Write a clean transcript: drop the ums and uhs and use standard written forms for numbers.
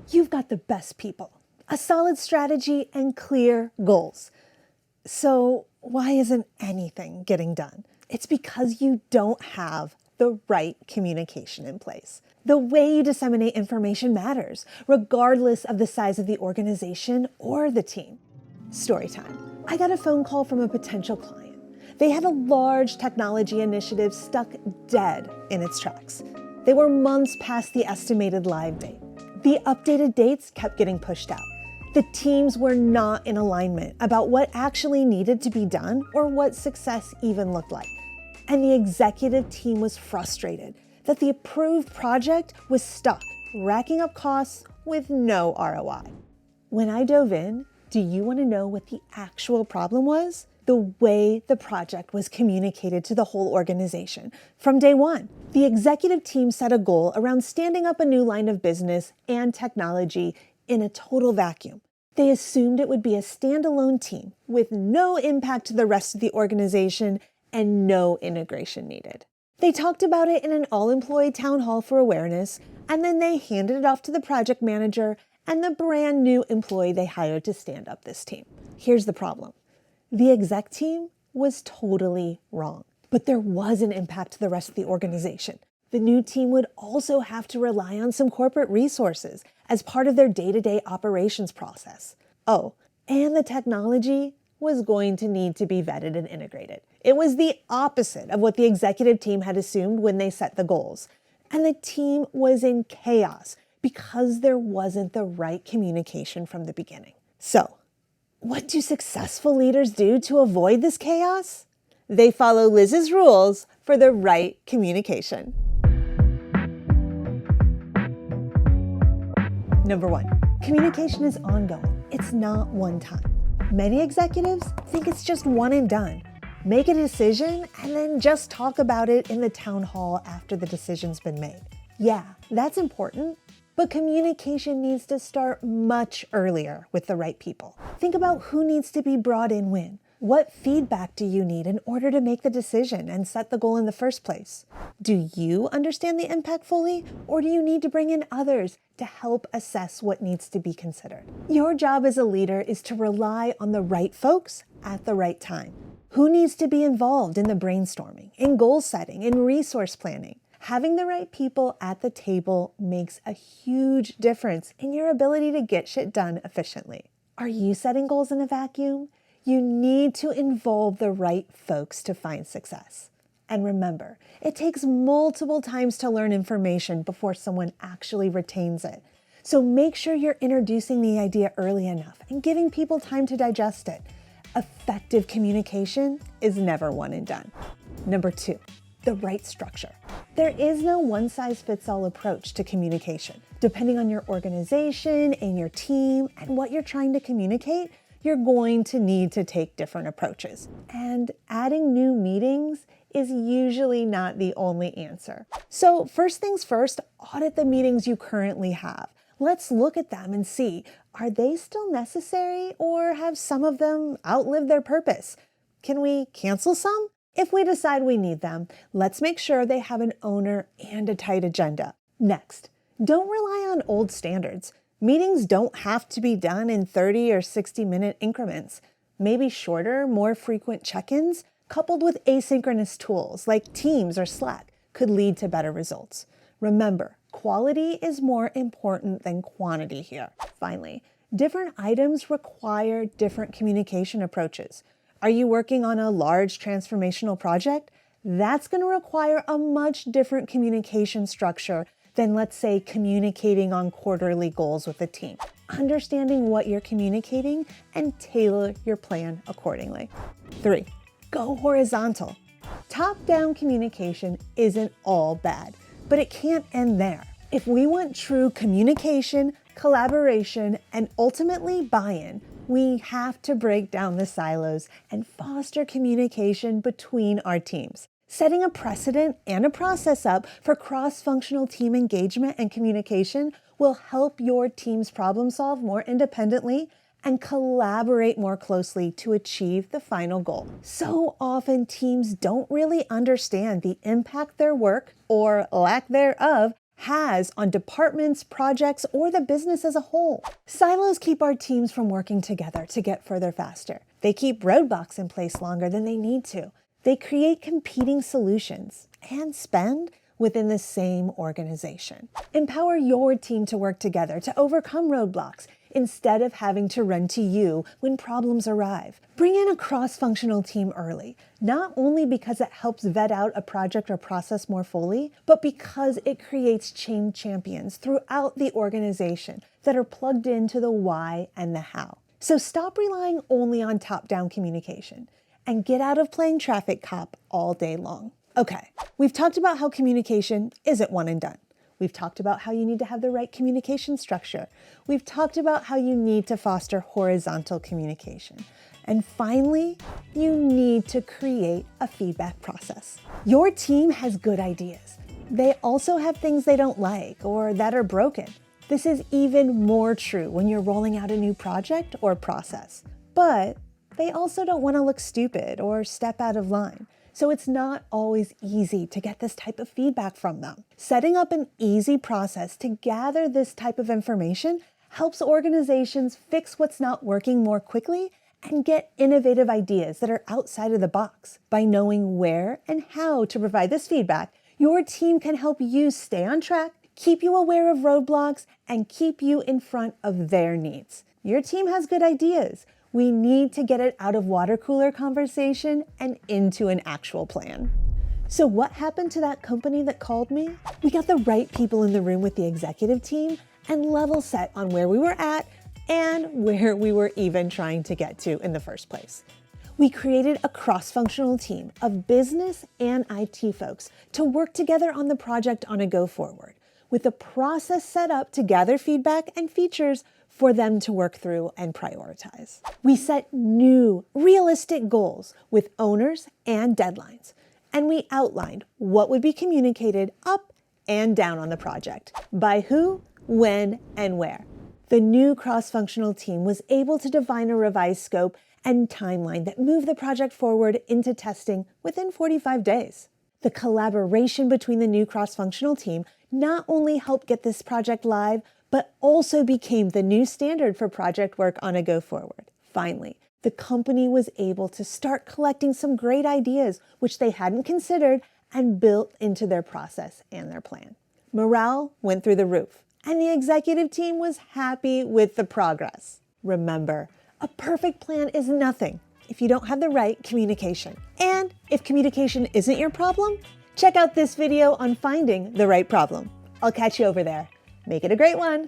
You've got the best people, a solid strategy, and clear goals. So why isn't anything getting done? It's because you don't have the right communication in place. The way you disseminate information matters, regardless of the size of the organization or the team. Story time. I got a phone call from a potential client. They had a large technology initiative stuck dead in its tracks. They were months past the estimated live date. The updated dates kept getting pushed out. The teams were not in alignment about what actually needed to be done or what success even looked like. And the executive team was frustrated that the approved project was stuck, racking up costs with no ROI. When I dove in, do you want to know what the actual problem was? The way the project was communicated to the whole organization. From day one, the executive team set a goal around standing up a new line of business and technology in a total vacuum. They assumed it would be a standalone team with no impact to the rest of the organization and no integration needed. They talked about it in an all-employee town hall for awareness, and then they handed it off to the project manager and the brand new employee they hired to stand up this team. Here's the problem. The exec team was totally wrong, but there was an impact to the rest of the organization. The new team would also have to rely on some corporate resources as part of their day-to-day operations process. Oh, and the technology was going to need to be vetted and integrated. It was the opposite of what the executive team had assumed when they set the goals. And the team was in chaos because there wasn't the right communication from the beginning. So, what do successful leaders do to avoid this chaos? They follow Liz's rules for the right communication. Number 1, communication is ongoing. It's not one time. Many executives think it's just one and done. Make a decision and then just talk about it in the town hall after the decision's been made. Yeah, that's important, but communication needs to start much earlier with the right people. Think about who needs to be brought in when. What feedback do you need in order to make the decision and set the goal in the first place? Do you understand the impact fully, or do you need to bring in others to help assess what needs to be considered? Your job as a leader is to rely on the right folks at the right time. Who needs to be involved in the brainstorming, in goal setting, in resource planning? Having the right people at the table makes a huge difference in your ability to get shit done efficiently. Are you setting goals in a vacuum? You need to involve the right folks to find success. And remember, it takes multiple times to learn information before someone actually retains it. So make sure you're introducing the idea early enough and giving people time to digest it. Effective communication is never one and done. Number 2, the right structure. There is no one-size-fits-all approach to communication. Depending on your organization and your team and what you're trying to communicate, you're going to need to take different approaches. And adding new meetings is usually not the only answer. So first things first, audit the meetings you currently have. Let's look at them and see, are they still necessary or have some of them outlived their purpose? Can we cancel some? If we decide we need them, let's make sure they have an owner and a tight agenda. Next, don't rely on old standards. Meetings don't have to be done in 30 or 60-minute increments. Maybe shorter, more frequent check-ins, coupled with asynchronous tools like Teams or Slack, could lead to better results. Remember, quality is more important than quantity here. Finally, different items require different communication approaches. Are you working on a large transformational project? That's going to require a much different communication structure than, let's say, communicating on quarterly goals with a team. Understanding what you're communicating and tailor your plan accordingly. 3, go horizontal. Top-down communication isn't all bad, but it can't end there. If we want true communication, collaboration, and ultimately buy-in, we have to break down the silos and foster communication between our teams. Setting a precedent and a process up for cross-functional team engagement and communication will help your teams problem solve more independently and collaborate more closely to achieve the final goal. So often teams don't really understand the impact their work, or lack thereof, has on departments, projects, or the business as a whole. Silos keep our teams from working together to get further faster. They keep roadblocks in place longer than they need to. They create competing solutions and spend within the same organization. Empower your team to work together to overcome roadblocks instead of having to run to you when problems arrive. Bring in a cross-functional team early, not only because it helps vet out a project or process more fully, but because it creates chain champions throughout the organization that are plugged into the why and the how. So stop relying only on top-down communication and get out of playing traffic cop all day long. Okay, we've talked about how communication isn't one and done. We've talked about how you need to have the right communication structure. We've talked about how you need to foster horizontal communication. And finally, you need to create a feedback process. Your team has good ideas. They also have things they don't like or that are broken. This is even more true when you're rolling out a new project or process. But they also don't want to look stupid or step out of line. So it's not always easy to get this type of feedback from them. Setting up an easy process to gather this type of information helps organizations fix what's not working more quickly and get innovative ideas that are outside of the box. By knowing where and how to provide this feedback, your team can help you stay on track, keep you aware of roadblocks, and keep you in front of their needs. Your team has good ideas. We need to get it out of water cooler conversation and into an actual plan. So what happened to that company that called me? We got the right people in the room with the executive team and level set on where we were at and where we were even trying to get to in the first place. We created a cross-functional team of business and IT folks to work together on the project on a go forward, with a process set up to gather feedback and features for them to work through and prioritize. We set new, realistic goals with owners and deadlines, and we outlined what would be communicated up and down on the project, by who, when, and where. The new cross-functional team was able to define a revised scope and timeline that moved the project forward into testing within 45 days. The collaboration between the new cross-functional team not only helped get this project live, but also became the new standard for project work on a go forward. Finally, the company was able to start collecting some great ideas which they hadn't considered and built into their process and their plan. Morale went through the roof, and the executive team was happy with the progress. Remember, a perfect plan is nothing if you don't have the right communication. And if communication isn't your problem, check out this video on finding the right problem. I'll catch you over there. Make it a great one.